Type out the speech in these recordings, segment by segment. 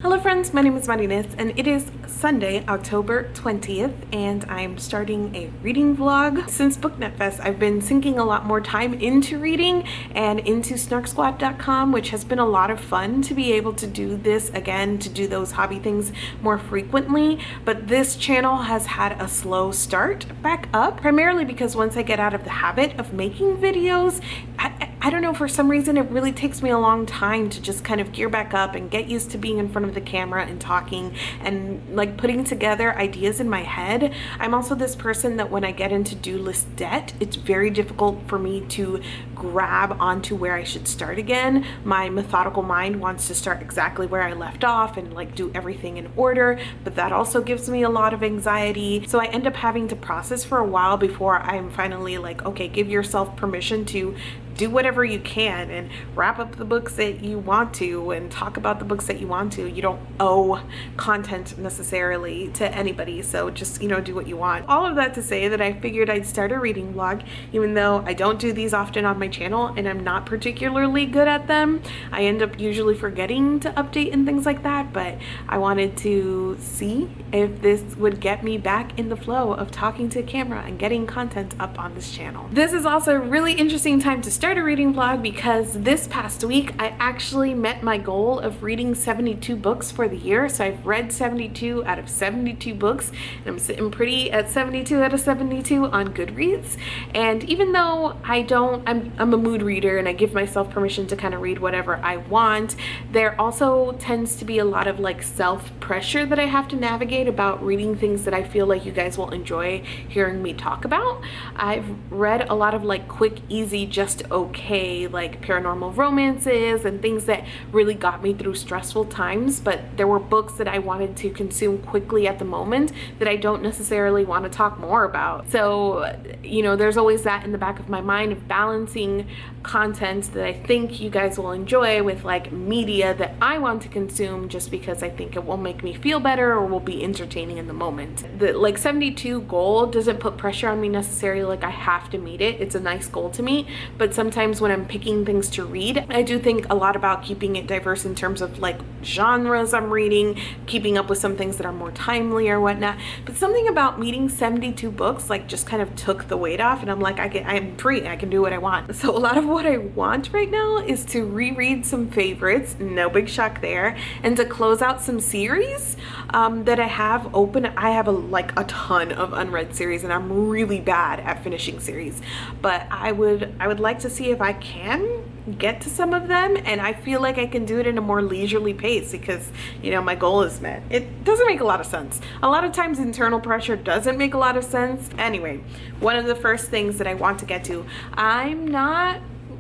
Hello friends, my name is Martinez and it is Sunday, October 20th, and I'm starting a reading vlog. Since Booknet Fest, I've been sinking a lot more time into reading and into snarksquad.com, which has been a lot of fun to be able to do this again, to do those hobby things more frequently. But this channel has had a slow start back up, primarily because once I get out of the habit of making videos, I don't know, for some reason it really takes me a long time to just kind of gear back up and get used to being in front of the camera and talking and like putting together ideas in my head. I'm also this person that when I get into do list debt, it's very difficult for me to grab onto where I should start again. My methodical mind wants to start exactly where I left off and like do everything in order, but that also gives me a lot of anxiety. So I end up having to process for a while before I'm finally like, okay, give yourself permission to do whatever you can and wrap up the books that you want to and talk about the books that you want to. You don't owe content necessarily to anybody, so just, do what you want. All of that to say that I figured I'd start a reading vlog, even though I don't do these often on my channel and I'm not particularly good at them. I end up usually forgetting to update and things like that, but I wanted to see if this would get me back in the flow of talking to a camera and getting content up on this channel. This is also a really interesting time to start a reading vlog because this past week I actually met my goal of reading 72 books for the year. So I've read 72 out of 72 books and I'm sitting pretty at 72 out of 72 on Goodreads. And even though I'm a mood reader and I give myself permission to kind of read whatever I want, there also tends to be a lot of like self-pressure that I have to navigate about reading things that I feel like you guys will enjoy hearing me talk about. I've read a lot of like quick, easy, just okay, like paranormal romances and things that really got me through stressful times, but there were books that I wanted to consume quickly at the moment that I don't necessarily want to talk more about. So, there's always that in the back of my mind of balancing content that I think you guys will enjoy with like media that I want to consume just because I think it will make me feel better or will be entertaining in the moment. The like 72 goal doesn't put pressure on me necessarily, like I have to meet it. It's a nice goal to meet, but sometimes when I'm picking things to read, I do think a lot about keeping it diverse in terms of like genres I'm reading, keeping up with some things that are more timely or whatnot. But something about meeting 72 books like just kind of took the weight off, and I'm like, I'm free, I can do what I want. So a lot of what I want right now is to reread some favorites, no big shock there, and to close out some series that I have open. I have a ton of unread series and I'm really bad at finishing series, but I would like to see if I can get to some of them, and I feel like I can do it in a more leisurely pace because my goal is met. It doesn't make a lot of sense. A lot of times internal pressure doesn't make a lot of sense. Anyway, one of the first things that I want to get to, I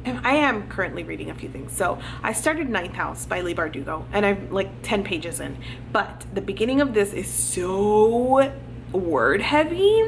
am currently reading a few things. So I started Ninth House by Leigh Bardugo and I'm like 10 pages in, but the beginning of this is so word heavy,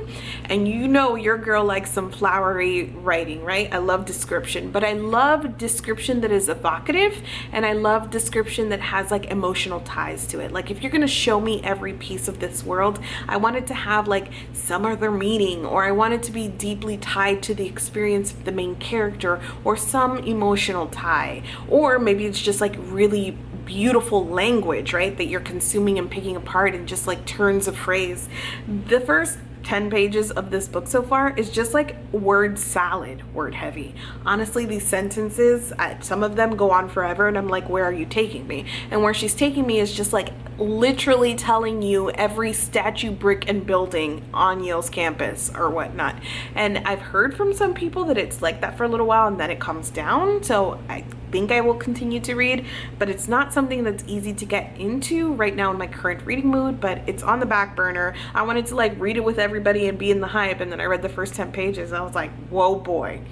and your girl likes some flowery writing, right? I love description, but I love description that is evocative, and I love description that has like emotional ties to it. Like if you're gonna show me every piece of this world, I want it to have like some other meaning, or I want it to be deeply tied to the experience of the main character or some emotional tie, or maybe it's just like really beautiful language, right, that you're consuming and picking apart in just like turns of phrase. The first 10 pages of this book so far is just like word salad, word heavy. Honestly, these sentences, some of them go on forever and I'm like, where are you taking me? And where she's taking me is just like literally telling you every statue, brick, and building on Yale's campus or whatnot. And I've heard from some people that it's like that for a little while and then it comes down. So I think I will continue to read, but it's not something that's easy to get into right now in my current reading mood, but it's on the back burner. I wanted to like read it with everybody and be in the hype, and then I read the first 10 pages and I was like, whoa boy.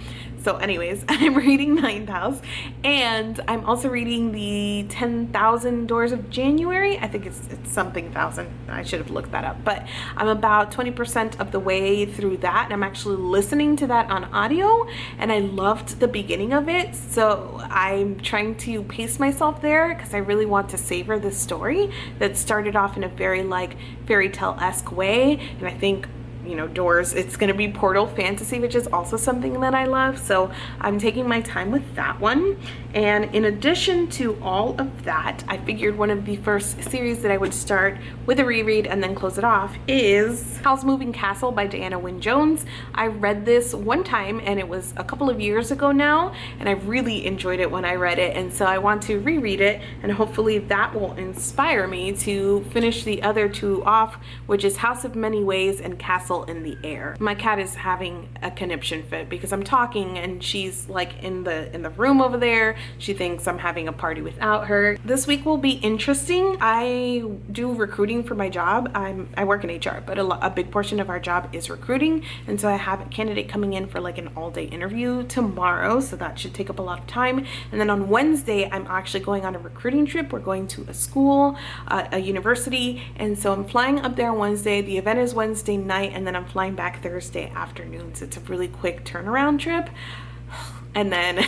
So anyways, I'm reading Ninth House, and I'm also reading the 10,000 Doors of January. I think it's something thousand. I should have looked that up, but I'm about 20% of the way through that, and I'm actually listening to that on audio, and I loved the beginning of it. So I'm trying to pace myself there because I really want to savor this story that started off in a very like fairy tale-esque way, and I think you know, doors. It's gonna be Portal Fantasy, which is also something that I love, so I'm taking my time with that one. And in addition to all of that, I figured one of the first series that I would start with a reread and then close it off is Howl's Moving Castle by Dianna Wynn Jones. I read this one time and it was a couple of years ago now, and I really enjoyed it when I read it, and so I want to reread it, and hopefully that will inspire me to finish the other two off, which is House of Many Ways and Castle in the Air. My cat is having a conniption fit because I'm talking and she's like in the room over there. She thinks I'm having a party without her. This week will be interesting. I do recruiting for my job. I work in HR, but a big portion of our job is recruiting, and so I have a candidate coming in for like an all-day interview tomorrow, so that should take up a lot of time. And then on Wednesday I'm actually going on a recruiting trip. We're going to a school, a university, and so I'm flying up there on Wednesday. The event is Wednesday night, and then I'm flying back Thursday afternoon, so it's a really quick turnaround trip. And then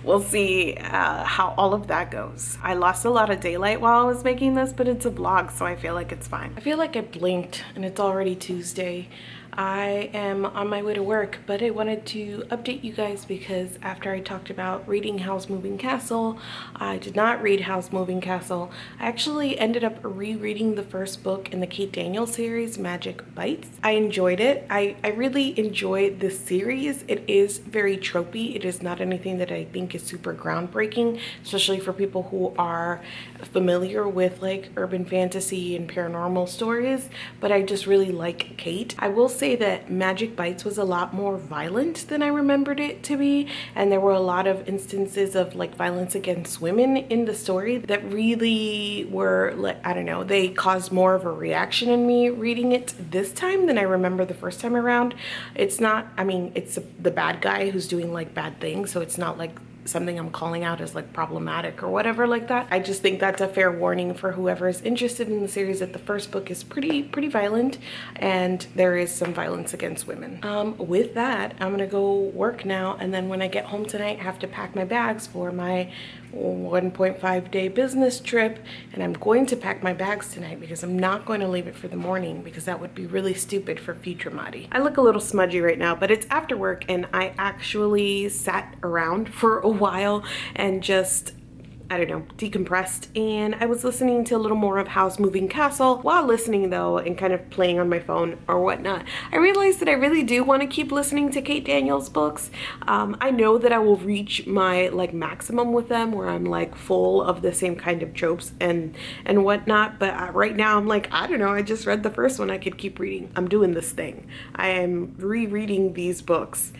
we'll see how all of that goes. I lost a lot of daylight while I was making this, but it's a vlog, so I feel like it's fine. I feel like I blinked and it's already Tuesday. I am on my way to work, but I wanted to update you guys because after I talked about reading Howl's Moving Castle, I did not read Howl's Moving Castle. I actually ended up rereading the first book in the Kate Daniels series, Magic Bites. I enjoyed it. I really enjoyed this series. It is very tropey. It is not anything that I think is super groundbreaking, especially for people who are familiar with like urban fantasy and paranormal stories, but I just really like Kate. I will say that Magic Bites was a lot more violent than I remembered it to be, and there were a lot of instances of like violence against women in the story that really were like, I don't know, they caused more of a reaction in me reading it this time than I remember the first time around. It's not, I mean, it's the bad guy who's doing like bad things, so it's not like something I'm calling out as like problematic or whatever like that. I just think that's a fair warning for whoever is interested in the series, that the first book is pretty violent and there is some violence against women. With that, I'm gonna go work now, and then when I get home tonight I have to pack my bags for my 1.5 day business trip, and I'm going to pack my bags tonight because I'm not going to leave it for the morning because that would be really stupid for future Madi. I look a little smudgy right now, but it's after work and I actually sat around for a while and just, I don't know, decompressed, and I was listening to a little more of Howl's Moving Castle. While listening though and kind of playing on my phone or whatnot, I realized that I really do want to keep listening to Kate Daniels books. I know that I will reach my like maximum with them where I'm like full of the same kind of tropes and whatnot, but right now I'm like, I don't know, I just read the first one, I could keep reading. I'm doing this thing. I am rereading these books.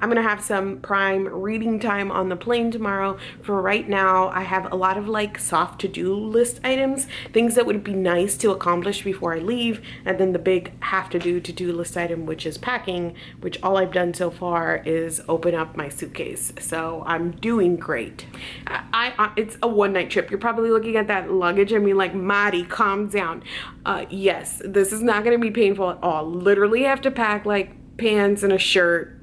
I'm gonna have some prime reading time on the plane tomorrow. For right now, I have a lot of like soft to-do list items, things that would be nice to accomplish before I leave, and then the big have-to-do to-do list item, which is packing, which all I've done so far is open up my suitcase. So I'm doing great. It's a one-night trip. You're probably looking at that luggage and being like, Madi, calm down. Yes, this is not gonna be painful at all. Literally have to pack like pants and a shirt.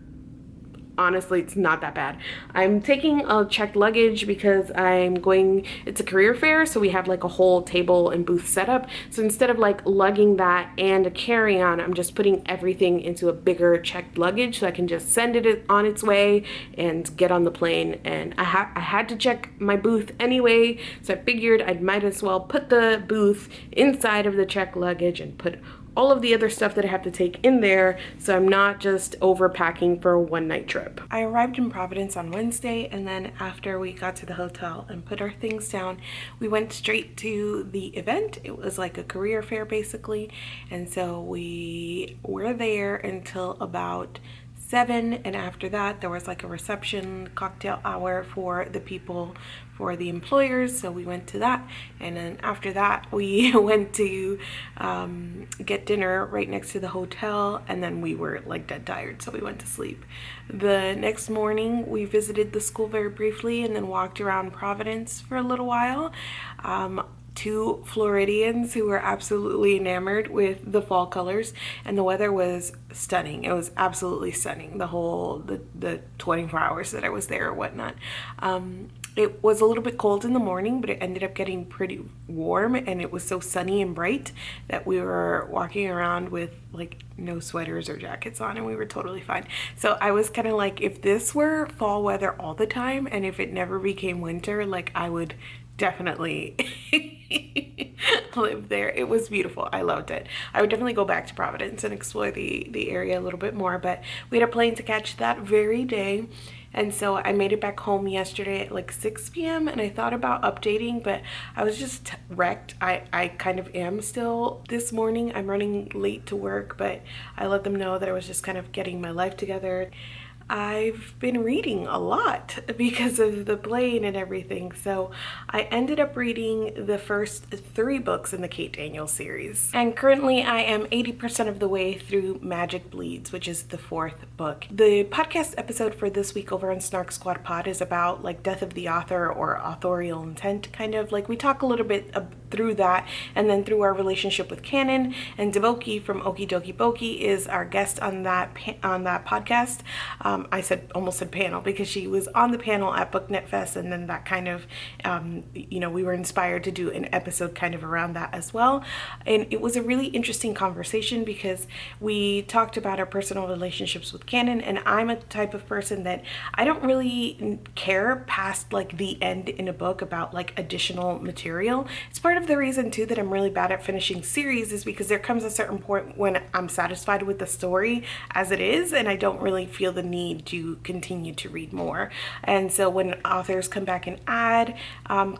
Honestly, it's not that bad. I'm taking a checked luggage because I'm going, it's a career fair, so we have like a whole table and booth setup. So instead of like lugging that and a carry-on, I'm just putting everything into a bigger checked luggage so I can just send it on its way and get on the plane. And I had to check my booth anyway, so I figured I might as well put the booth inside of the checked luggage and put all of the other stuff that I have to take in there, so I'm not just overpacking for a one-night trip. I arrived in Providence on Wednesday, and then after we got to the hotel and put our things down, we went straight to the event. It was like a career fair basically, and so we were there until about 7, and after that there was like a reception cocktail hour for the people, for the employers, so we went to that, and then after that we went to get dinner right next to the hotel, and then we were like dead tired, so we went to sleep. The next morning we visited the school very briefly and then walked around Providence for a little while. Two Floridians who were absolutely enamored with the fall colors, and the weather was stunning. It was absolutely stunning the 24 hours that I was there or whatnot. It was a little bit cold in the morning, but it ended up getting pretty warm, and it was so sunny and bright that we were walking around with like no sweaters or jackets on, and we were totally fine. So I was kind of like, if this were fall weather all the time and if it never became winter, like I would definitely live there. It was beautiful. I loved it. I would definitely go back to Providence and explore the area a little bit more, but we had a plane to catch that very day. And so I made it back home yesterday at like 6 p.m. and I thought about updating, but I was just wrecked. I kind of am still this morning. I'm running late to work, but I let them know that I was just kind of getting my life together. I've been reading a lot because of the plane and everything. So I ended up reading the first 3 books in the Kate Daniels series. And currently I am 80% of the way through Magic Bleeds, which is the 4th book. The podcast episode for this week over on Snark Squad Pod is about like death of the author or authorial intent, kind of like we talk a little bit through that, and then through our relationship with canon. And Deboki from Okie Dokie Boki is our guest on that podcast. I almost said panel because she was on the panel at BookNet Fest, and then that kind of, you know, we were inspired to do an episode kind of around that as well. And it was a really interesting conversation because we talked about our personal relationships with canon, and I'm a type of person that I don't really care past like the end in a book about like additional material. It's part of the reason too that I'm really bad at finishing series, is because there comes a certain point when I'm satisfied with the story as it is, and I don't really feel the need to continue to read more. And so when authors come back and add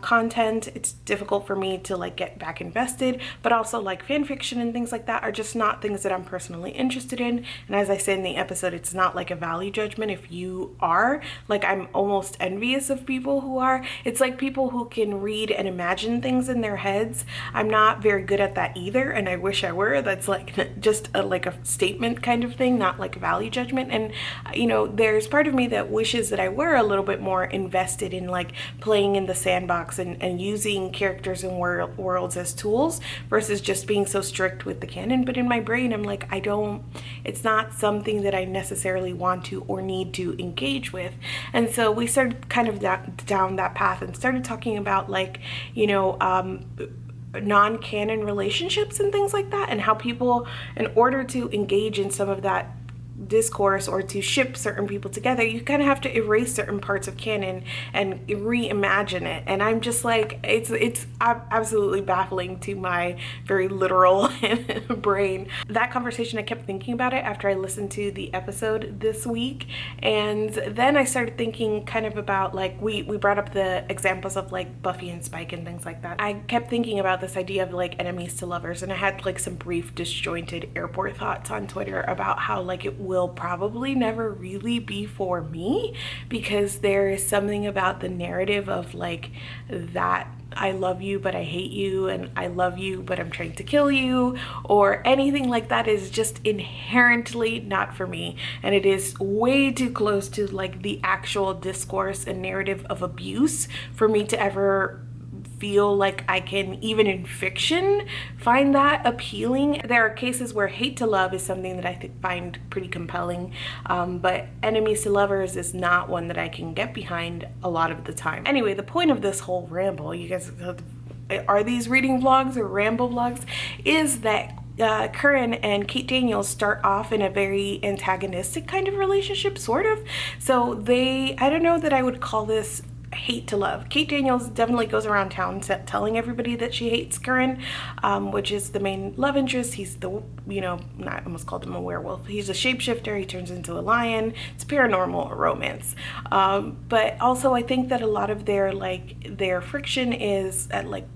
content, it's difficult for me to like get back invested. But also like fan fiction and things like that are just not things that I'm personally interested in. And as I said in the episode, it's not like a value judgment if you are. Like, I'm almost envious of people who are. It's like people who can read and imagine things in their heads. I'm not very good at that either, and I wish I were. That's like just like a statement kind of thing, not like a value judgment. And you know, there's part of me that wishes that I were a little bit more invested in like playing in the sandbox and using characters and worlds as tools versus just being so strict with the canon. But in my brain, I'm like, it's not something that I necessarily want to or need to engage with. And so we started kind of down that path and started talking about like, you know, non-canon relationships and things like that, and how people, in order to engage in some of that discourse or to ship certain people together, you kind of have to erase certain parts of canon and reimagine it. And I'm just like, it's absolutely baffling to my very literal brain. That conversation, I kept thinking about it after I listened to the episode this week, and then I started thinking kind of about like, we brought up the examples of like Buffy and Spike and things like that. I kept thinking about this idea of like enemies to lovers, and I had like some brief disjointed airport thoughts on Twitter about how like it will probably never really be for me, because there is something about the narrative of like that I love you but I hate you, and I love you but I'm trying to kill you, or anything like that, is just inherently not for me. And it is way too close to like the actual discourse and narrative of abuse for me to ever feel like I can, even in fiction, find that appealing. There are cases where hate to love is something that I find pretty compelling, but enemies to lovers is not one that I can get behind a lot of the time. Anyway, the point of this whole ramble, you guys, are these reading vlogs or ramble vlogs, is that Curran and Kate Daniels start off in a very antagonistic kind of relationship, sort of. So I don't know that I would call this hate to love. Kate Daniels definitely goes around town telling everybody that she hates Curran, which is the main love interest. He's the, you know, I almost called him a werewolf. He's a shapeshifter. He turns into a lion. It's paranormal romance. But also I think that a lot of their friction is at like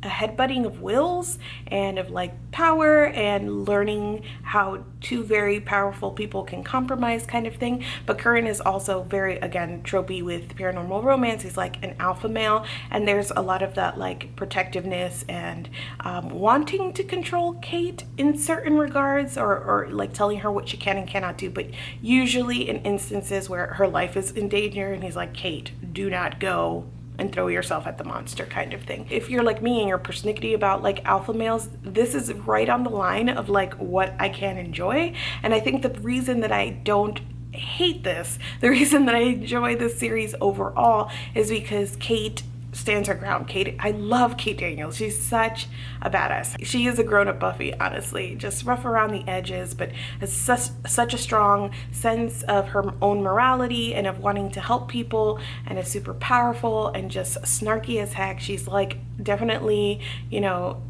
a headbutting of wills and of like power and learning how two very powerful people can compromise, kind of thing. But Curran is also very, again, tropey with paranormal romance. He's like an alpha male, and there's a lot of that like protectiveness and wanting to control Kate in certain regards, or like telling her what she can and cannot do, but usually in instances where her life is in danger, and he's like, Kate, do not go and throw yourself at the monster, kind of thing. If you're like me and you're persnickety about like alpha males, this is right on the line of like what I can enjoy. And I think the reason that I don't hate this. The reason that I enjoy this series overall is because Kate stands her ground. I love Kate Daniels. She's such a badass. She is a grown-up Buffy, honestly. Just rough around the edges, but has such a strong sense of her own morality and of wanting to help people, and is super powerful and just snarky as heck. She's like definitely, you know,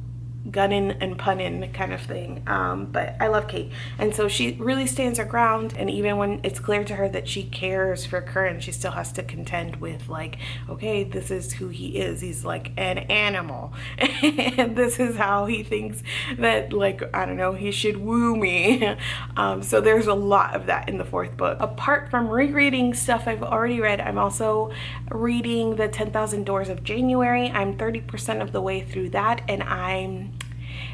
gunning and punning kind of thing, but I love Kate, and so she really stands her ground. And even when it's clear to her that she cares for Curran, she still has to contend with, like, okay, this is who he is. He's like an animal and this is how he thinks that, like, I don't know, he should woo me. So there's a lot of that in the fourth book. Apart from rereading stuff I've already read, I'm also reading the 10,000 Doors of January. I'm 30% of the way through that, and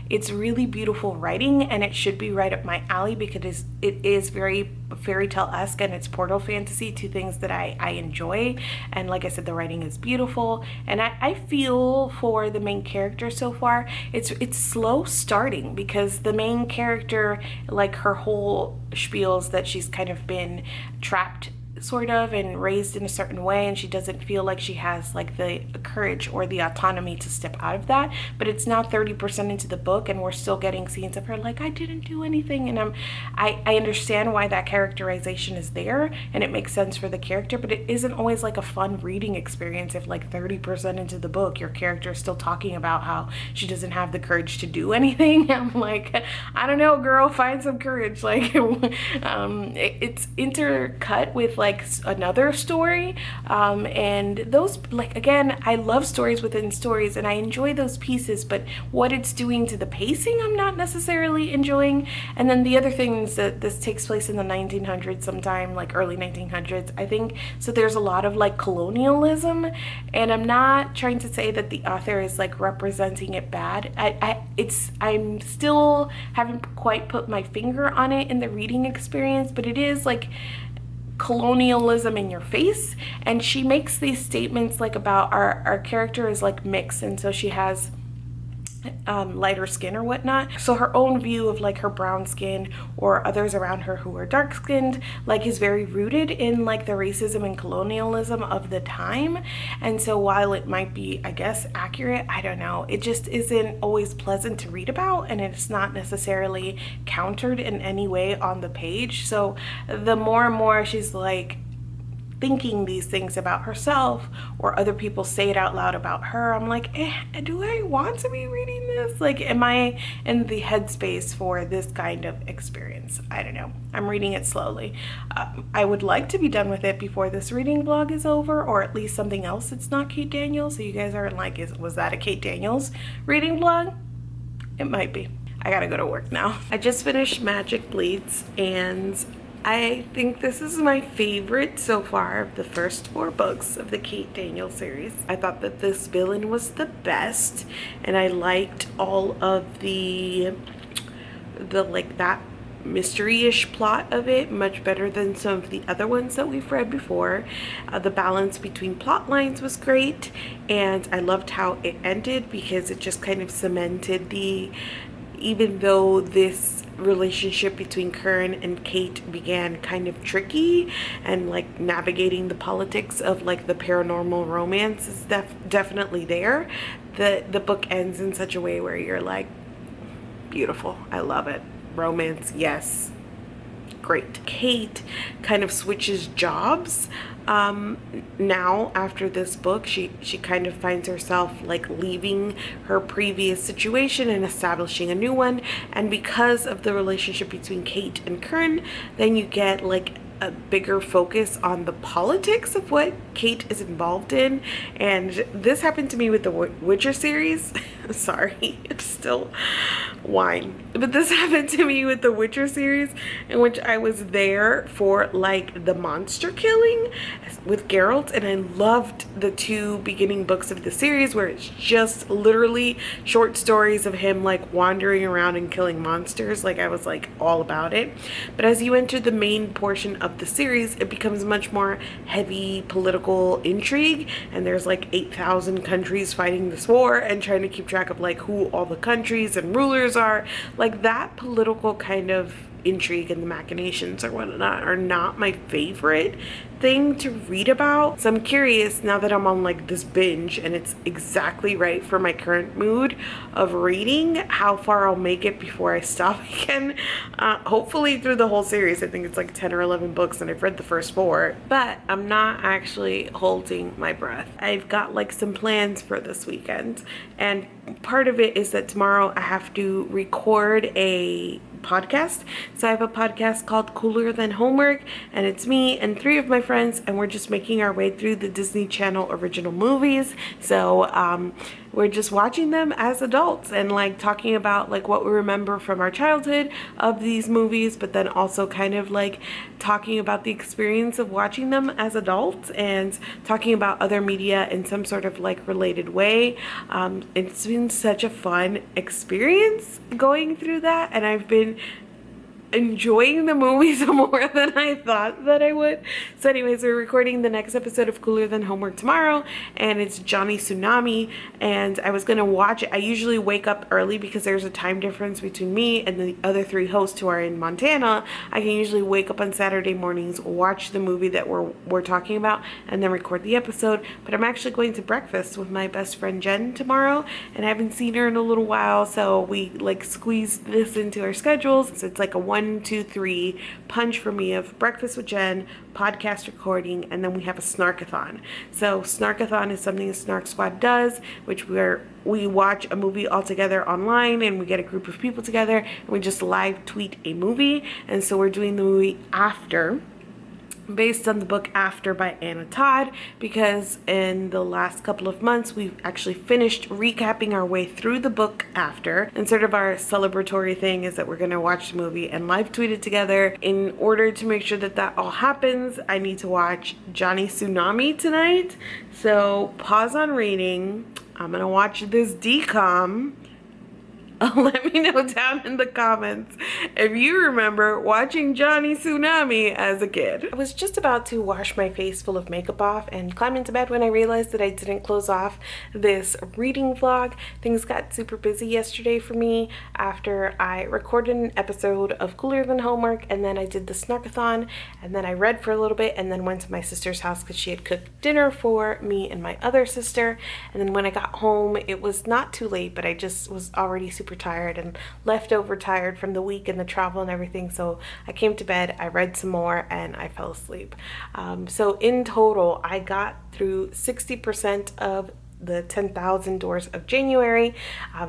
it's really beautiful writing, and it should be right up my alley because it is very fairy tale-esque, and it's portal fantasy, two things that I enjoy. And like I said, the writing is beautiful, and I feel for the main character so far. It's slow starting because the main character, like, her whole spiels that she's kind of been trapped sort of and raised in a certain way, and she doesn't feel like she has like the courage or the autonomy to step out of that. But it's now 30% into the book, and we're still getting scenes of her like, I didn't do anything, and I understand why that characterization is there, and it makes sense for the character, but it isn't always like a fun reading experience if like 30% into the book your character is still talking about how she doesn't have the courage to do anything. I'm like, I don't know, girl, find some courage. Like, it's intercut with like another story, and those, like, again, I love stories within stories, and I enjoy those pieces, but what it's doing to the pacing I'm not necessarily enjoying. And then the other thing is that this takes place in the 1900s sometime, like early 1900s, I think, so there's a lot of like colonialism, and I'm not trying to say that the author is like representing it bad. I'm still haven't quite put my finger on it in the reading experience, but it is like colonialism in your face. And she makes these statements like about our character is like mixed, and so she has lighter skin or whatnot, so her own view of like her brown skin or others around her who are dark skinned like is very rooted in like the racism and colonialism of the time. And so while it might be, I guess, accurate, I don't know, it just isn't always pleasant to read about, and it's not necessarily countered in any way on the page. So the more and more she's like thinking these things about herself, or other people say it out loud about her, I'm like, do I want to be reading this? Like, am I in the headspace for this kind of experience? I don't know. I'm reading it slowly. I would like to be done with it before this reading vlog is over, or at least something else that's not Kate Daniels, so you guys aren't like, was that a Kate Daniels reading vlog? It might be. I gotta go to work now. I just finished Magic Bleeds, and I think this is my favorite so far of the first 4 books of the Kate Daniels series. I thought that this villain was the best, and I liked all of the like that mystery-ish plot of it much better than some of the other ones that we've read before. The balance between plot lines was great, and I loved how it ended because it just kind of cemented even though this relationship between Curran and Kate began kind of tricky, and like navigating the politics of like the paranormal romance is definitely there, the book ends in such a way where you're like, beautiful, I love it, romance, yes, great. Kate kind of switches jobs now after this book. She kind of finds herself like leaving her previous situation and establishing a new one, and because of the relationship between Kate and Curran, then you get like a bigger focus on the politics of what Kate is involved in. And this happened to me with the Witcher series. Sorry, it's still wine. But this happened to me with the Witcher series, in which I was there for like the monster killing with Geralt, and I loved the 2 beginning books of the series where it's just literally short stories of him like wandering around and killing monsters. Like, I was like all about it. But as you enter the main portion of the series, it becomes much more heavy political intrigue, and there's like 8,000 countries fighting this war and trying to keep track of like who all the countries and rulers are. Like, that political kind of intrigue and the machinations or whatnot are not my favorite thing to read about. So I'm curious, now that I'm on like this binge and it's exactly right for my current mood of reading, how far I'll make it before I stop again. Hopefully through the whole series. I think it's like 10 or 11 books and I've read the first 4, but I'm not actually holding my breath. I've got like some plans for this weekend, and part of it is that tomorrow I have to record a podcast. So I have a podcast called Cooler Than Homework, and it's me and 3 of my friends, and we're just making our way through the Disney Channel original movies. So we're just watching them as adults and like talking about like what we remember from our childhood of these movies, but then also kind of like talking about the experience of watching them as adults and talking about other media in some sort of like related way. It's been such a fun experience going through that, and I've been enjoying the movies more than I thought that I would. So anyways, we're recording the next episode of Cooler Than Homework tomorrow, and it's Johnny Tsunami, and I was gonna watch it. I usually wake up early because there's a time difference between me and the other 3 hosts who are in Montana. I can usually wake up on Saturday mornings, watch the movie that we're talking about, and then record the episode. But I'm actually going to breakfast with my best friend Jen tomorrow, and I haven't seen her in a little while, so we like squeezed this into our schedules. So it's like a 1, 2, 3 punch for me of breakfast with Jen, podcast recording, and then we have a snarkathon. So snarkathon is something the Snark Squad does, which we watch a movie all together online, and we get a group of people together and we just live tweet a movie. And so we're doing the movie After, based on the book After by Anna Todd, because in the last couple of months we've actually finished recapping our way through the book After, and sort of our celebratory thing is that we're going to watch the movie and live tweet it together. In order to make sure that that all happens, I need to watch Johnny Tsunami tonight, so pause on reading. I'm gonna watch this DCOM. Let me know down in the comments if you remember watching Johnny Tsunami as a kid. I was just about to wash my face full of makeup off and climb into bed when I realized that I didn't close off this reading vlog. Things got super busy yesterday for me after I recorded an episode of Cooler Than Homework, and then I did the snarkathon, and then I read for a little bit, and then went to my sister's house because she had cooked dinner for me and my other sister. And then when I got home, it was not too late, but I just was already super tired and leftover tired from the week and the travel and everything. So I came to bed, I read some more, and I fell asleep. So in total, I got through 60% of the 10,000 doors of January.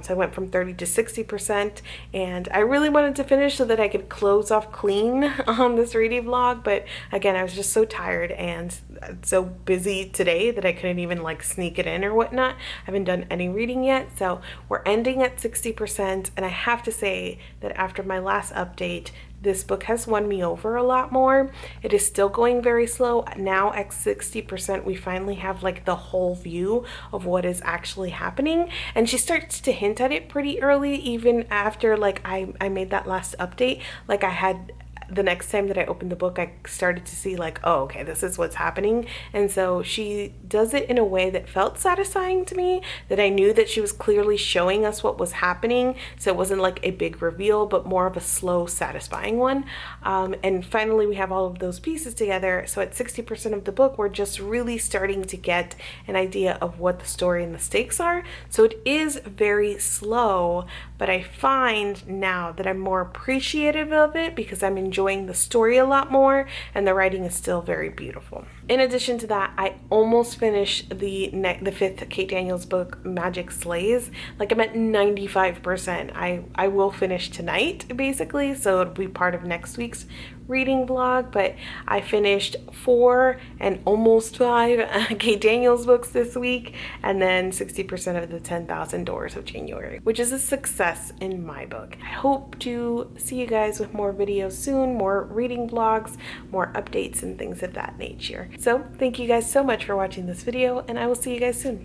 So I went from 30 to 60%, and I really wanted to finish so that I could close off clean on this reading vlog, but again, I was just so tired and so busy today that I couldn't even like sneak it in or whatnot. I haven't done any reading yet, so we're ending at 60%, and I have to say that after my last update, this book has won me over a lot more. It is still going very slow. Now at 60%, we finally have like the whole view of what is actually happening. And she starts to hint at it pretty early, even after like I made that last update. Like I had, the next time that I opened the book, I started to see like, oh, okay, this is what's happening. And so she does it in a way that felt satisfying to me, that I knew that she was clearly showing us what was happening. So it wasn't like a big reveal, but more of a slow, satisfying one. And finally, we have all of those pieces together. So at 60% of the book, we're just really starting to get an idea of what the story and the stakes are. So it is very slow, but I find now that I'm more appreciative of it because I'm enjoying the story a lot more, and the writing is still very beautiful. In addition to that, I almost finished the 5th Kate Daniels book, Magic Slays. Like I'm at 95%. I will finish tonight basically, so it'll be part of next week's reading vlog, but I finished 4 and almost 5 Kate Daniels books this week, and then 60% of the 10,000 doors of January, which is a success in my book. I hope to see you guys with more videos soon, more reading vlogs, more updates and things of that nature. So thank you guys so much for watching this video, and I will see you guys soon.